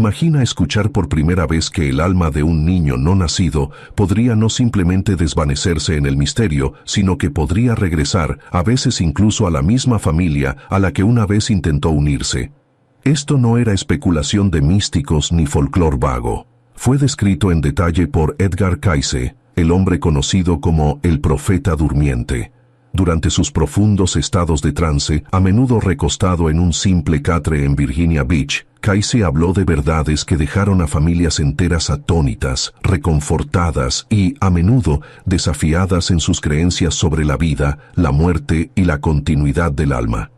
Imagina escuchar por primera vez que el alma de un niño no nacido podría no simplemente desvanecerse en el misterio, sino que podría regresar, a veces incluso a la misma familia a la que una vez intentó unirse. Esto no era especulación de místicos ni folclor vago. Fue descrito en detalle por Edgar Cayce, el hombre conocido como el profeta durmiente. Durante sus profundos estados de trance, a menudo recostado en un simple catre en Virginia Beach, Cayce habló de verdades que dejaron a familias enteras atónitas, reconfortadas y, a menudo, desafiadas en sus creencias sobre la vida, la muerte y la continuidad del alma.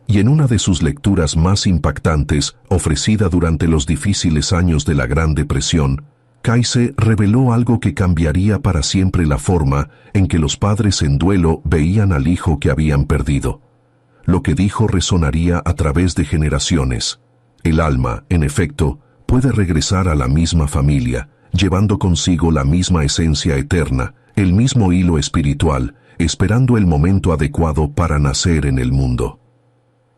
Y en una de sus lecturas más impactantes, ofrecida durante los difíciles años de la Gran Depresión, Cayce reveló algo que cambiaría para siempre la forma en que los padres en duelo veían al hijo que habían perdido. Lo que dijo resonaría a través de generaciones. El alma, en efecto, puede regresar a la misma familia, llevando consigo la misma esencia eterna, el mismo hilo espiritual, esperando el momento adecuado para nacer en el mundo.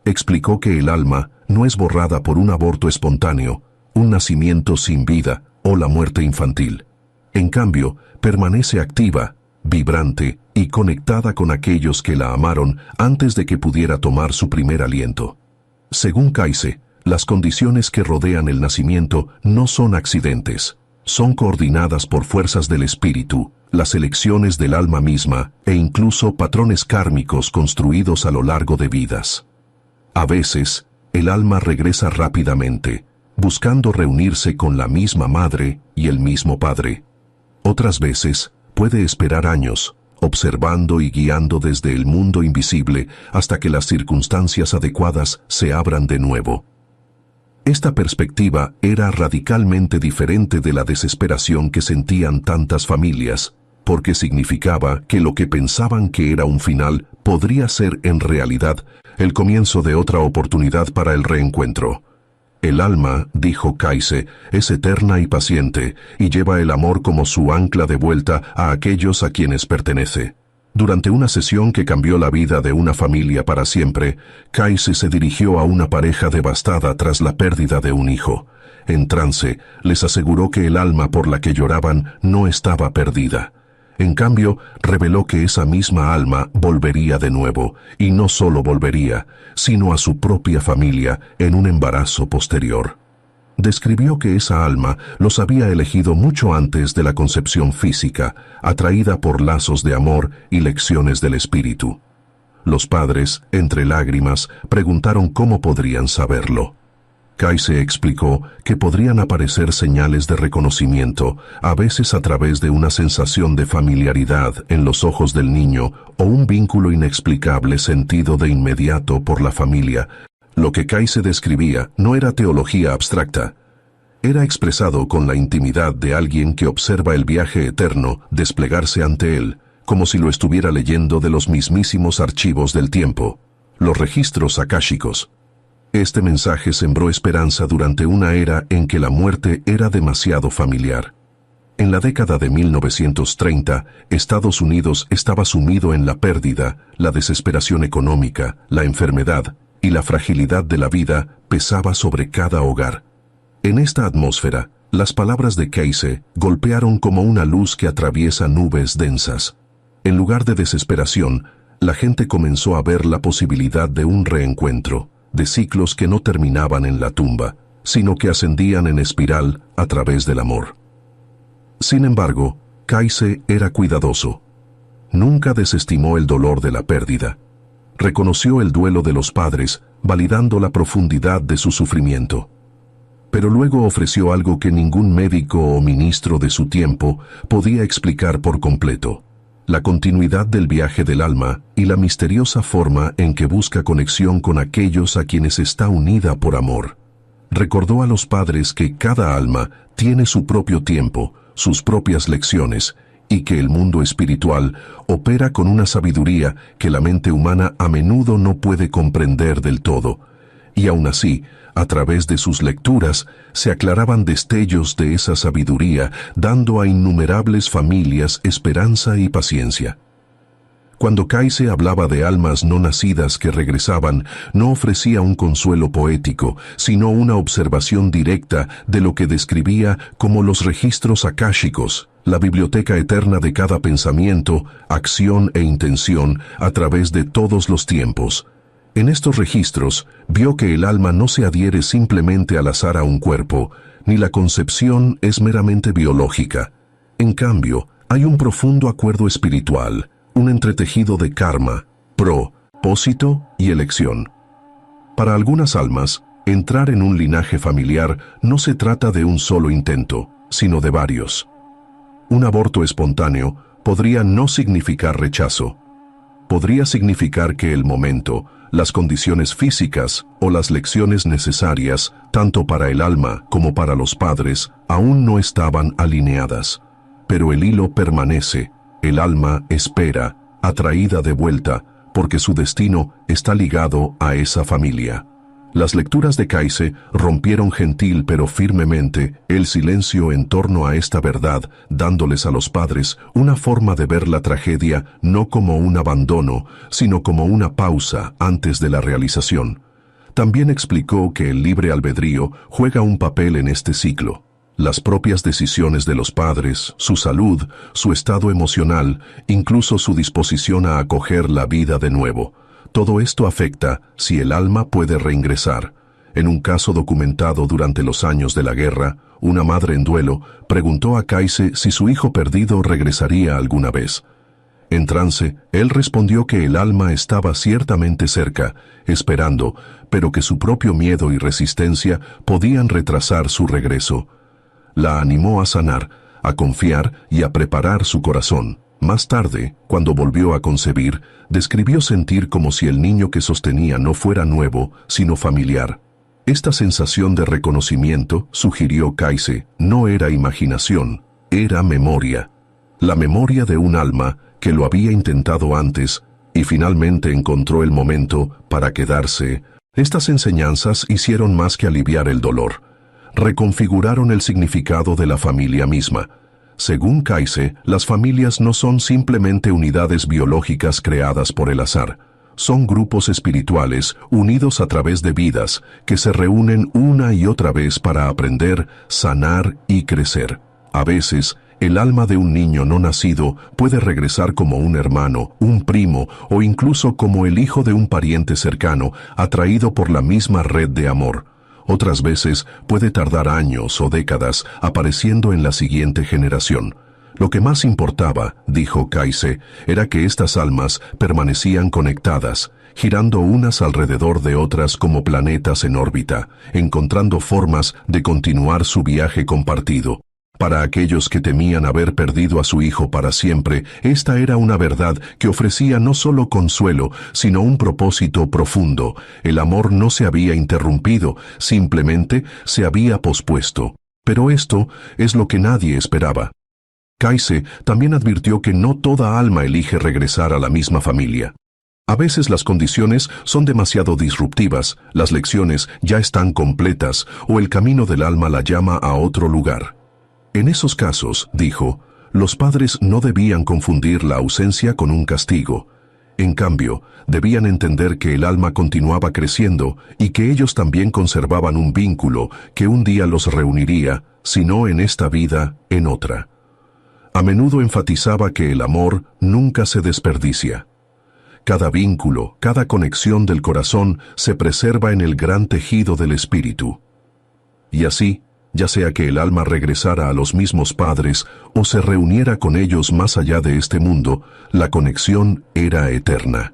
Explicó que el alma no es borrada por un aborto espontáneo, un nacimiento sin vida, o la muerte infantil. En cambio, permanece activa, vibrante y conectada con aquellos que la amaron antes de que pudiera tomar su primer aliento. Según Cayce, las condiciones que rodean el nacimiento no son accidentes, son coordinadas por fuerzas del espíritu, las elecciones del alma misma e incluso patrones kármicos construidos a lo largo de vidas. A veces, el alma regresa rápidamente, buscando reunirse con la misma madre y el mismo padre. Otras veces, puede esperar años, observando y guiando desde el mundo invisible hasta que las circunstancias adecuadas se abran de nuevo. Esta perspectiva era radicalmente diferente de la desesperación que sentían tantas familias, porque significaba que lo que pensaban que era un final podría ser en realidad el comienzo de otra oportunidad para el reencuentro. El alma, dijo Cayce, es eterna y paciente, y lleva el amor como su ancla de vuelta a aquellos a quienes pertenece. Durante una sesión que cambió la vida de una familia para siempre, Cayce se dirigió a una pareja devastada tras la pérdida de un hijo. En trance, les aseguró que el alma por la que lloraban no estaba perdida. En cambio, reveló que esa misma alma volvería de nuevo, y no solo volvería, sino a su propia familia en un embarazo posterior. Describió que esa alma los había elegido mucho antes de la concepción física, atraída por lazos de amor y lecciones del espíritu. Los padres, entre lágrimas, preguntaron cómo podrían saberlo. Cayce explicó que podrían aparecer señales de reconocimiento, a veces a través de una sensación de familiaridad en los ojos del niño o un vínculo inexplicable sentido de inmediato por la familia. Lo que Cayce describía no era teología abstracta. Era expresado con la intimidad de alguien que observa el viaje eterno desplegarse ante él, como si lo estuviera leyendo de los mismísimos archivos del tiempo, los registros akáshicos. Este mensaje sembró esperanza durante una era en que la muerte era demasiado familiar. En la década de 1930, Estados Unidos estaba sumido en la pérdida, la desesperación económica, la enfermedad y la fragilidad de la vida pesaba sobre cada hogar. En esta atmósfera, las palabras de Cayce golpearon como una luz que atraviesa nubes densas. En lugar de desesperación, la gente comenzó a ver la posibilidad de un reencuentro, de ciclos que no terminaban en la tumba, sino que ascendían en espiral a través del amor. Sin embargo, Cayce era cuidadoso. Nunca desestimó el dolor de la pérdida. Reconoció el duelo de los padres, validando la profundidad de su sufrimiento. Pero luego ofreció algo que ningún médico o ministro de su tiempo podía explicar por completo: la continuidad del viaje del alma y la misteriosa forma en que busca conexión con aquellos a quienes está unida por amor. Recordó a los padres que cada alma tiene su propio tiempo, sus propias lecciones, y que el mundo espiritual opera con una sabiduría que la mente humana a menudo no puede comprender del todo, y aún así, a través de sus lecturas, se aclaraban destellos de esa sabiduría, dando a innumerables familias esperanza y paciencia. Cuando Kaise hablaba de almas no nacidas que regresaban, no ofrecía un consuelo poético, sino una observación directa de lo que describía como los registros akáshicos, la biblioteca eterna de cada pensamiento, acción e intención a través de todos los tiempos. En estos registros, vio que el alma no se adhiere simplemente al azar a un cuerpo, ni la concepción es meramente biológica. En cambio, hay un profundo acuerdo espiritual, un entretejido de karma, propósito y elección. Para algunas almas, entrar en un linaje familiar no se trata de un solo intento, sino de varios. Un aborto espontáneo podría no significar rechazo. Podría significar que el momento, las condiciones físicas o las lecciones necesarias, tanto para el alma como para los padres, aún no estaban alineadas. Pero el hilo permanece. El alma espera, atraída de vuelta, porque su destino está ligado a esa familia. Las lecturas de Kaise rompieron gentil pero firmemente el silencio en torno a esta verdad, dándoles a los padres una forma de ver la tragedia no como un abandono, sino como una pausa antes de la realización. También explicó que el libre albedrío juega un papel en este ciclo. Las propias decisiones de los padres, su salud, su estado emocional, incluso su disposición a acoger la vida de nuevo. Todo esto afecta si el alma puede reingresar. En un caso documentado durante los años de la guerra, una madre en duelo preguntó a Kaise si su hijo perdido regresaría alguna vez. En trance, él respondió que el alma estaba ciertamente cerca, esperando, pero que su propio miedo y resistencia podían retrasar su regreso. La animó a sanar, a confiar y a preparar su corazón. Más tarde, cuando volvió a concebir, describió sentir como si el niño que sostenía no fuera nuevo, sino familiar. Esta sensación de reconocimiento, sugirió Kaise, no era imaginación, era memoria. La memoria de un alma que lo había intentado antes y finalmente encontró el momento para quedarse. Estas enseñanzas hicieron más que aliviar el dolor. Reconfiguraron el significado de la familia misma. Según Kaise, las familias no son simplemente unidades biológicas creadas por el azar. Son grupos espirituales unidos a través de vidas que se reúnen una y otra vez para aprender, sanar y crecer. A veces, el alma de un niño no nacido puede regresar como un hermano, un primo o incluso como el hijo de un pariente cercano, atraído por la misma red de amor. Otras veces puede tardar años o décadas apareciendo en la siguiente generación. Lo que más importaba, dijo Kaise, era que estas almas permanecían conectadas, girando unas alrededor de otras como planetas en órbita, encontrando formas de continuar su viaje compartido. Para aquellos que temían haber perdido a su hijo para siempre, esta era una verdad que ofrecía no solo consuelo, sino un propósito profundo. El amor no se había interrumpido, simplemente se había pospuesto. Pero esto es lo que nadie esperaba. Kaise también advirtió que no toda alma elige regresar a la misma familia. A veces las condiciones son demasiado disruptivas, las lecciones ya están completas o el camino del alma la llama a otro lugar. En esos casos, dijo, los padres no debían confundir la ausencia con un castigo. En cambio, debían entender que el alma continuaba creciendo y que ellos también conservaban un vínculo que un día los reuniría, si no en esta vida, en otra. A menudo enfatizaba que el amor nunca se desperdicia. Cada vínculo, cada conexión del corazón se preserva en el gran tejido del espíritu. Y así, ya sea que el alma regresara a los mismos padres o se reuniera con ellos más allá de este mundo, la conexión era eterna.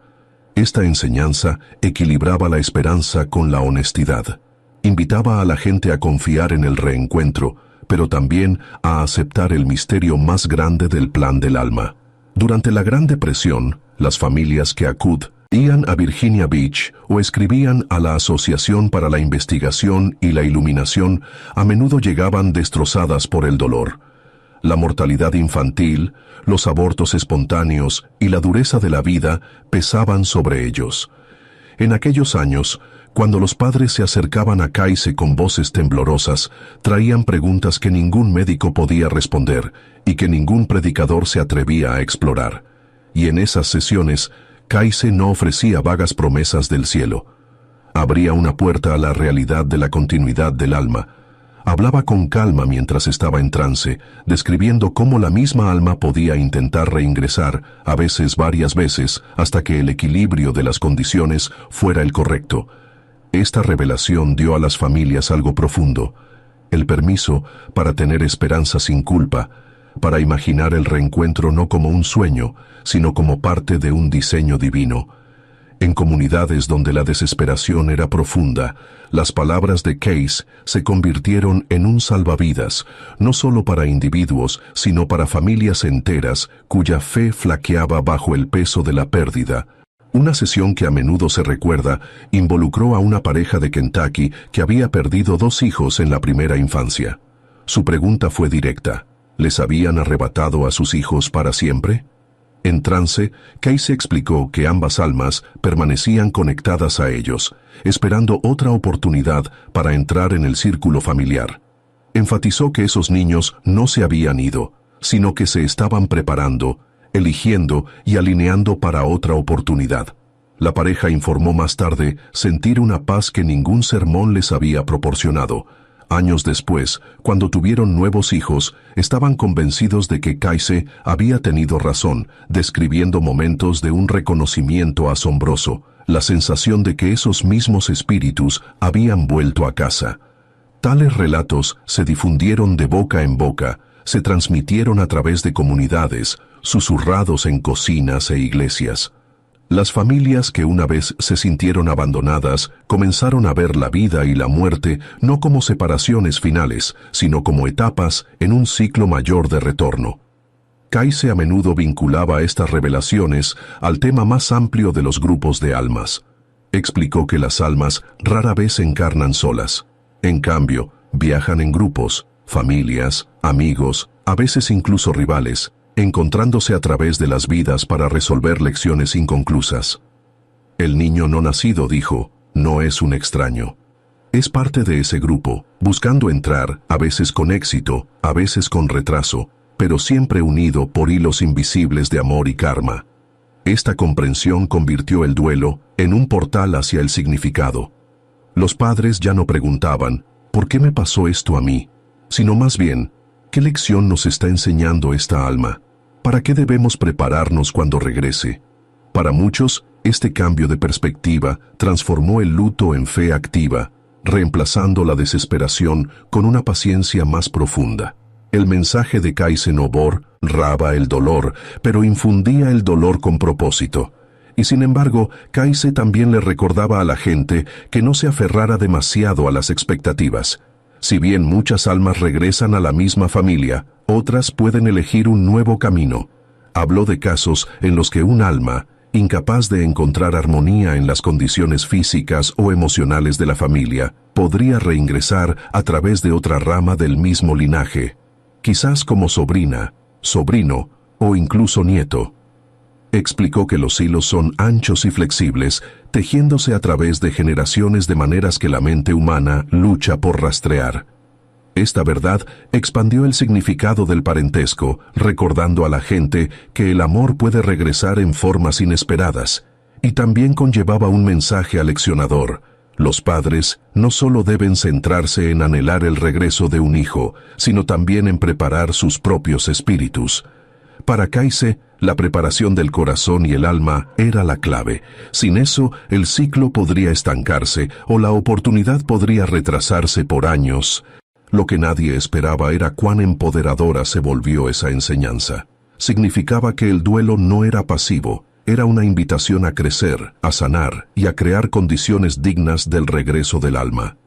Esta enseñanza equilibraba la esperanza con la honestidad. Invitaba a la gente a confiar en el reencuentro, pero también a aceptar el misterio más grande del plan del alma. Durante la Gran Depresión, las familias que acudían a Virginia Beach o escribían a la Asociación para la Investigación y la Iluminación a menudo llegaban destrozadas por el dolor. La mortalidad infantil, los abortos espontáneos y la dureza de la vida pesaban sobre ellos. En aquellos años, cuando los padres se acercaban a Kaise con voces temblorosas, traían preguntas que ningún médico podía responder y que ningún predicador se atrevía a explorar. y en esas sesiones, Casey no ofrecía vagas promesas del cielo. Abría una puerta a la realidad de la continuidad del alma. Hablaba con calma mientras estaba en trance, describiendo cómo la misma alma podía intentar reingresar, a veces varias veces, hasta que el equilibrio de las condiciones fuera el correcto. Esta revelación dio a las familias algo profundo: el permiso para tener esperanza sin culpa, para imaginar el reencuentro no como un sueño, sino como parte de un diseño divino. En comunidades donde la desesperación era profunda, las palabras de Casey se convirtieron en un salvavidas, no solo para individuos, sino para familias enteras cuya fe flaqueaba bajo el peso de la pérdida. Una sesión que a menudo se recuerda involucró a una pareja de Kentucky que había perdido 2 hijos en la primera infancia. Su pregunta fue directa: ¿les habían arrebatado a sus hijos para siempre? En trance, Casey explicó que ambas almas permanecían conectadas a ellos, esperando otra oportunidad para entrar en el círculo familiar. Enfatizó que esos niños no se habían ido, sino que se estaban preparando, eligiendo y alineando para otra oportunidad. La pareja informó más tarde sentir una paz que ningún sermón les había proporcionado. Años después, cuando tuvieron nuevos hijos, estaban convencidos de que Casey había tenido razón, describiendo momentos de un reconocimiento asombroso, la sensación de que esos mismos espíritus habían vuelto a casa. Tales relatos se difundieron de boca en boca, se transmitieron a través de comunidades, susurrados en cocinas e iglesias. Las familias que una vez se sintieron abandonadas comenzaron a ver la vida y la muerte no como separaciones finales, sino como etapas en un ciclo mayor de retorno. Casey a menudo vinculaba estas revelaciones al tema más amplio de los grupos de almas. Explicó que las almas rara vez encarnan solas. En cambio, viajan en grupos, familias, amigos, a veces incluso rivales, encontrándose a través de las vidas para resolver lecciones inconclusas. El niño no nacido, dijo, no es un extraño. Es parte de ese grupo, buscando entrar, a veces con éxito, a veces con retraso, pero siempre unido por hilos invisibles de amor y karma. Esta comprensión convirtió el duelo en un portal hacia el significado. Los padres ya no preguntaban, ¿por qué me pasó esto a mí?, sino más bien, ¿qué lección nos está enseñando esta alma? ¿Para qué debemos prepararnos cuando regrese? Para muchos, este cambio de perspectiva transformó el luto en fe activa, reemplazando la desesperación con una paciencia más profunda. El mensaje de Casey no borraba el dolor, pero infundía el dolor con propósito. Y sin embargo, Casey también le recordaba a la gente que no se aferrara demasiado a las expectativas. Si bien muchas almas regresan a la misma familia, otras pueden elegir un nuevo camino. Habló de casos en los que un alma, incapaz de encontrar armonía en las condiciones físicas o emocionales de la familia, podría reingresar a través de otra rama del mismo linaje, quizás como sobrina, sobrino o incluso nieto. Explicó que los hilos son anchos y flexibles, tejiéndose a través de generaciones de maneras que la mente humana lucha por rastrear. Esta verdad expandió el significado del parentesco, recordando a la gente que el amor puede regresar en formas inesperadas, y también conllevaba un mensaje aleccionador. Los padres no solo deben centrarse en anhelar el regreso de un hijo, sino también en preparar sus propios espíritus. Para Casey, la preparación del corazón y el alma era la clave. Sin eso, el ciclo podría estancarse o la oportunidad podría retrasarse por años. Lo que nadie esperaba era cuán empoderadora se volvió esa enseñanza. Significaba que el duelo no era pasivo, era una invitación a crecer, a sanar y a crear condiciones dignas del regreso del alma.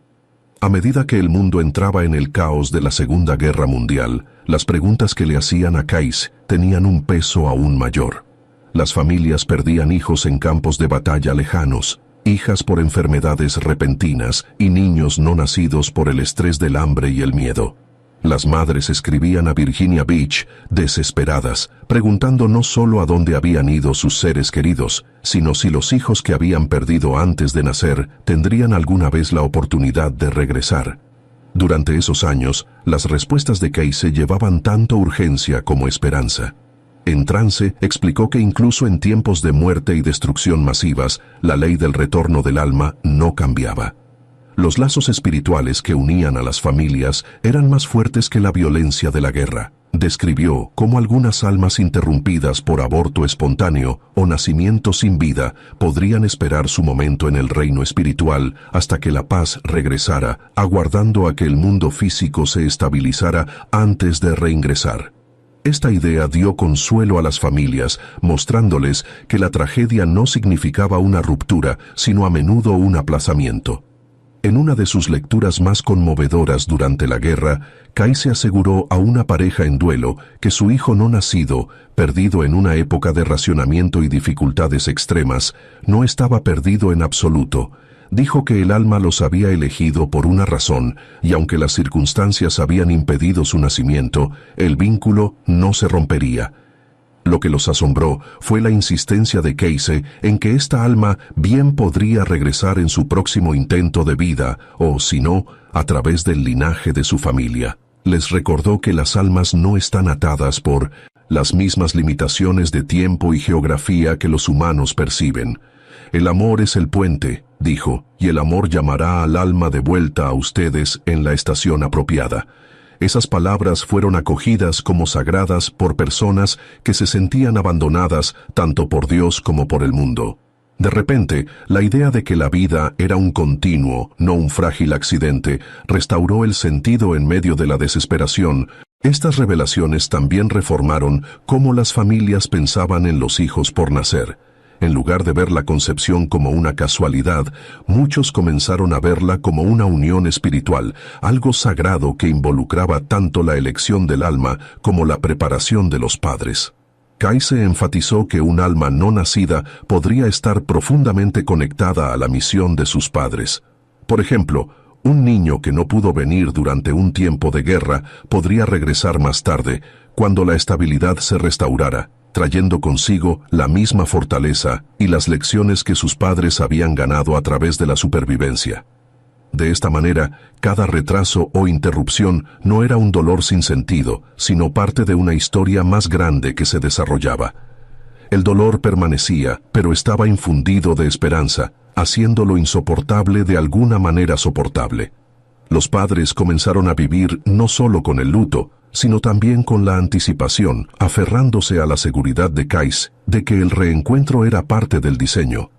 A medida que el mundo entraba en el caos de la Segunda Guerra Mundial, las preguntas que le hacían a Casey tenían un peso aún mayor. Las familias perdían hijos en campos de batalla lejanos, hijas por enfermedades repentinas y niños no nacidos por el estrés del hambre y el miedo. Las madres escribían a Virginia Beach, desesperadas, preguntando no solo a dónde habían ido sus seres queridos, sino si los hijos que habían perdido antes de nacer tendrían alguna vez la oportunidad de regresar. Durante esos años, las respuestas de Casey llevaban tanto urgencia como esperanza. En trance, explicó que incluso en tiempos de muerte y destrucción masivas, la ley del retorno del alma no cambiaba. Los lazos espirituales que unían a las familias eran más fuertes que la violencia de la guerra. Describió cómo algunas almas interrumpidas por aborto espontáneo o nacimiento sin vida podrían esperar su momento en el reino espiritual hasta que la paz regresara, aguardando a que el mundo físico se estabilizara antes de reingresar. Esta idea dio consuelo a las familias, mostrándoles que la tragedia no significaba una ruptura, sino a menudo un aplazamiento. En una de sus lecturas más conmovedoras durante la guerra, Kayse aseguró a una pareja en duelo que su hijo no nacido, perdido en una época de racionamiento y dificultades extremas, no estaba perdido en absoluto. Dijo que el alma los había elegido por una razón, y aunque las circunstancias habían impedido su nacimiento, el vínculo no se rompería. Lo que los asombró fue la insistencia de Kayse en que esta alma bien podría regresar en su próximo intento de vida, o, si no, a través del linaje de su familia. Les recordó que las almas no están atadas por las mismas limitaciones de tiempo y geografía que los humanos perciben. El amor es el puente, dijo, y el amor llamará al alma de vuelta a ustedes en la estación apropiada. Esas palabras fueron acogidas como sagradas por personas que se sentían abandonadas tanto por Dios como por el mundo. De repente, la idea de que la vida era un continuo, no un frágil accidente, restauró el sentido en medio de la desesperación. Estas revelaciones también reformaron cómo las familias pensaban en los hijos por nacer. En lugar de ver la concepción como una casualidad, muchos comenzaron a verla como una unión espiritual, algo sagrado que involucraba tanto la elección del alma como la preparación de los padres. Kayse enfatizó que un alma no nacida podría estar profundamente conectada a la misión de sus padres. Por ejemplo, un niño que no pudo venir durante un tiempo de guerra podría regresar más tarde, cuando la estabilidad se restaurara, trayendo consigo la misma fortaleza y las lecciones que sus padres habían ganado a través de la supervivencia. De esta manera, cada retraso o interrupción no era un dolor sin sentido, sino parte de una historia más grande que se desarrollaba. El dolor permanecía, pero estaba infundido de esperanza, haciéndolo insoportable de alguna manera soportable. Los padres comenzaron a vivir no solo con el luto, sino también con la anticipación, aferrándose a la seguridad de Kayse de que el reencuentro era parte del diseño.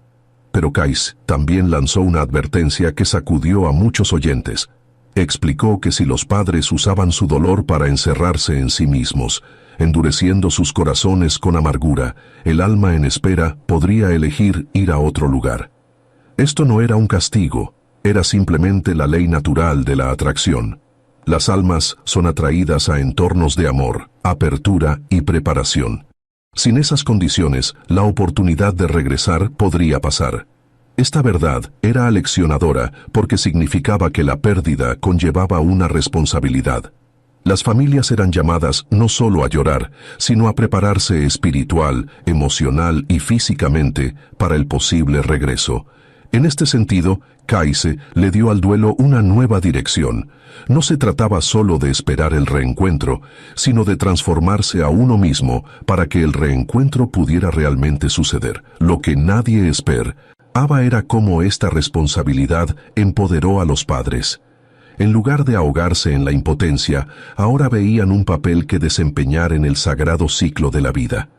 Pero Kayse también lanzó una advertencia que sacudió a muchos oyentes. Explicó que si los padres usaban su dolor para encerrarse en sí mismos, endureciendo sus corazones con amargura, el alma en espera podría elegir ir a otro lugar. Esto no era un castigo, era simplemente la ley natural de la atracción. Las almas son atraídas a entornos de amor, apertura y preparación. Sin esas condiciones, la oportunidad de regresar podría pasar. Esta verdad era aleccionadora porque significaba que la pérdida conllevaba una responsabilidad. Las familias eran llamadas no solo a llorar, sino a prepararse espiritual, emocional y físicamente para el posible regreso. En este sentido, Kayse le dio al duelo una nueva dirección. No se trataba solo de esperar el reencuentro, sino de transformarse a uno mismo para que el reencuentro pudiera realmente suceder. Lo que nadie esperaba era cómo esta responsabilidad empoderó a los padres. En lugar de ahogarse en la impotencia, ahora veían un papel que desempeñar en el sagrado ciclo de la vida.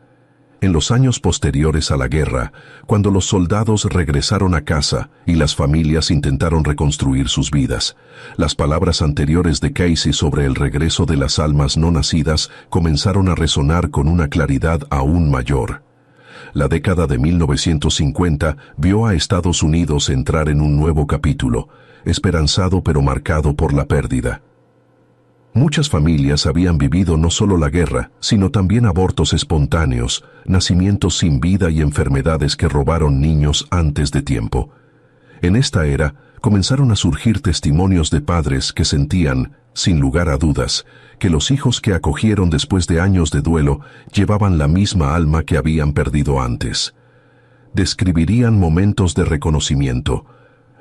En los años posteriores a la guerra, cuando los soldados regresaron a casa y las familias intentaron reconstruir sus vidas, las palabras anteriores de Kayse sobre el regreso de las almas no nacidas comenzaron a resonar con una claridad aún mayor. La década de 1950 vio a Estados Unidos entrar en un nuevo capítulo, esperanzado pero marcado por la pérdida. Muchas familias habían vivido no solo la guerra, sino también abortos espontáneos, nacimientos sin vida y enfermedades que robaron niños antes de tiempo. En esta era, comenzaron a surgir testimonios de padres que sentían, sin lugar a dudas, que los hijos que acogieron después de años de duelo llevaban la misma alma que habían perdido antes. Describirían momentos de reconocimiento.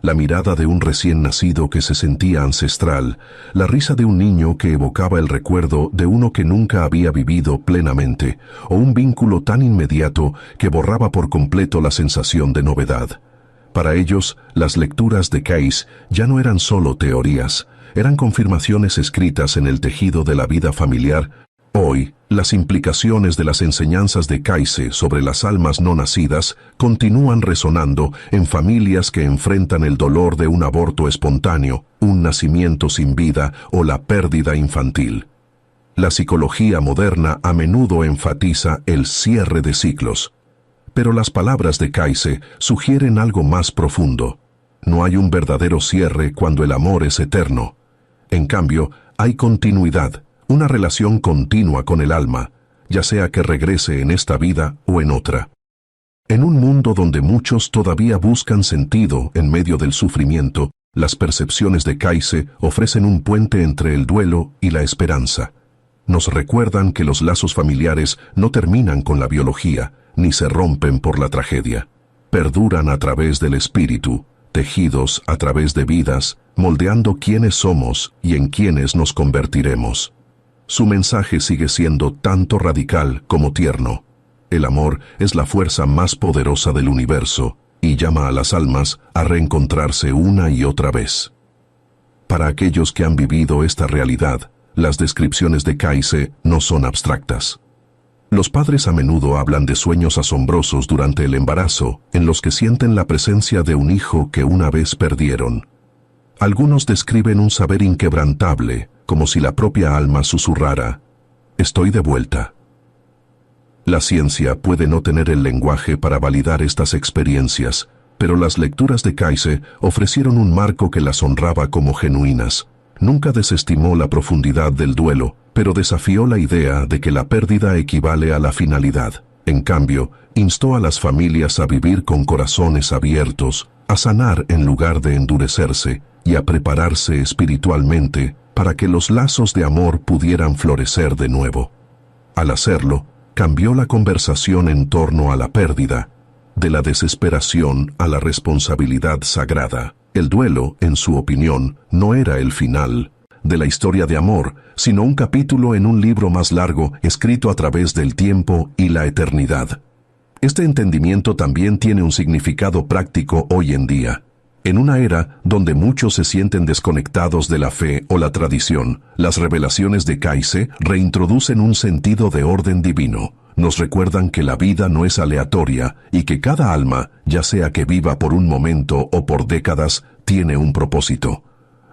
la mirada de un recién nacido que se sentía ancestral, la risa de un niño que evocaba el recuerdo de uno que nunca había vivido plenamente, o un vínculo tan inmediato que borraba por completo la sensación de novedad. Para ellos, las lecturas de Case ya no eran solo teorías, eran confirmaciones escritas en el tejido de la vida familiar. Hoy, las implicaciones de las enseñanzas de Case sobre las almas no nacidas continúan resonando en familias que enfrentan el dolor de un aborto espontáneo, un nacimiento sin vida o la pérdida infantil. La psicología moderna a menudo enfatiza el cierre de ciclos. Pero las palabras de Case sugieren algo más profundo. No hay un verdadero cierre cuando el amor es eterno. En cambio, hay continuidad, una relación continua con el alma, ya sea que regrese en esta vida o en otra. En un mundo donde muchos todavía buscan sentido en medio del sufrimiento, las percepciones de Case ofrecen un puente entre el duelo y la esperanza. Nos recuerdan que los lazos familiares no terminan con la biología, ni se rompen por la tragedia. Perduran a través del espíritu, tejidos a través de vidas, moldeando quiénes somos y en quiénes nos convertiremos. Su mensaje sigue siendo tanto radical como tierno. El amor es la fuerza más poderosa del universo y llama a las almas a reencontrarse una y otra vez. Para aquellos que han vivido esta realidad, las descripciones de Case no son abstractas. Los padres a menudo hablan de sueños asombrosos durante el embarazo, en los que sienten la presencia de un hijo que una vez perdieron. Algunos describen un saber inquebrantable, como si la propia alma susurrara: «Estoy de vuelta». La ciencia puede no tener el lenguaje para validar estas experiencias, pero las lecturas de Case ofrecieron un marco que las honraba como genuinas. Nunca desestimó la profundidad del duelo, pero desafió la idea de que la pérdida equivale a la finalidad. En cambio, instó a las familias a vivir con corazones abiertos, a sanar en lugar de endurecerse, y a prepararse espiritualmente para que los lazos de amor pudieran florecer de nuevo. Al hacerlo, cambió la conversación en torno a la pérdida, de la desesperación a la responsabilidad sagrada. El duelo, en su opinión, no era el final de la historia de amor, sino un capítulo en un libro más largo escrito a través del tiempo y la eternidad. Este entendimiento también tiene un significado práctico hoy en día. En una era donde muchos se sienten desconectados de la fe o la tradición, las revelaciones de Case reintroducen un sentido de orden divino. Nos recuerdan que la vida no es aleatoria y que cada alma, ya sea que viva por un momento o por décadas, tiene un propósito.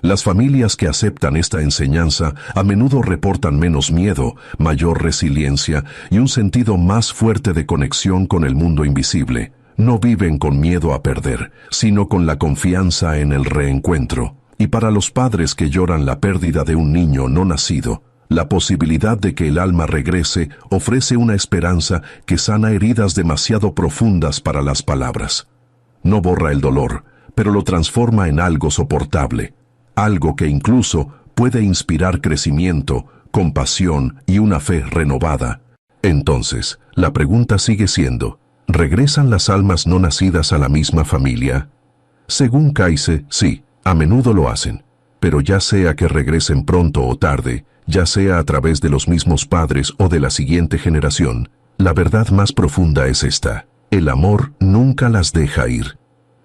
Las familias que aceptan esta enseñanza a menudo reportan menos miedo, mayor resiliencia y un sentido más fuerte de conexión con el mundo invisible. No viven con miedo a perder, sino con la confianza en el reencuentro. Y para los padres que lloran la pérdida de un niño no nacido, la posibilidad de que el alma regrese ofrece una esperanza que sana heridas demasiado profundas para las palabras. No borra el dolor, pero lo transforma en algo soportable, algo que incluso puede inspirar crecimiento, compasión y una fe renovada. Entonces, la pregunta sigue siendo: ¿regresan las almas no nacidas a la misma familia? Según Case, sí, a menudo lo hacen, pero ya sea que regresen pronto o tarde, ya sea a través de los mismos padres o de la siguiente generación, la verdad más profunda es esta: el amor nunca las deja ir.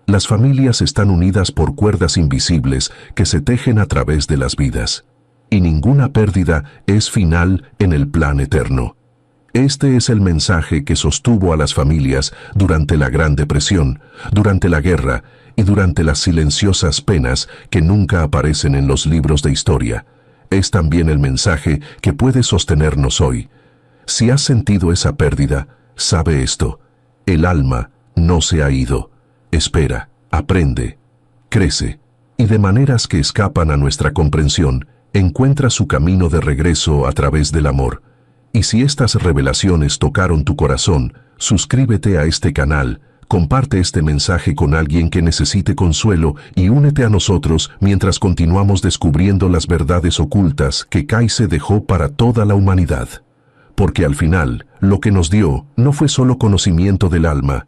Las familias están unidas por cuerdas invisibles que se tejen a través de las vidas, y ninguna pérdida es final en el plan eterno. Este es el mensaje que sostuvo a las familias durante la Gran Depresión, durante la guerra y durante las silenciosas penas que nunca aparecen en los libros de historia. Es también el mensaje que puede sostenernos hoy. Si has sentido esa pérdida, sabe esto: el alma no se ha ido. Espera, aprende, crece, y de maneras que escapan a nuestra comprensión, encuentra su camino de regreso a través del amor. Y si estas revelaciones tocaron tu corazón, suscríbete a este canal, comparte este mensaje con alguien que necesite consuelo y únete a nosotros mientras continuamos descubriendo las verdades ocultas que Case dejó para toda la humanidad. Porque al final, lo que nos dio no fue solo conocimiento del alma,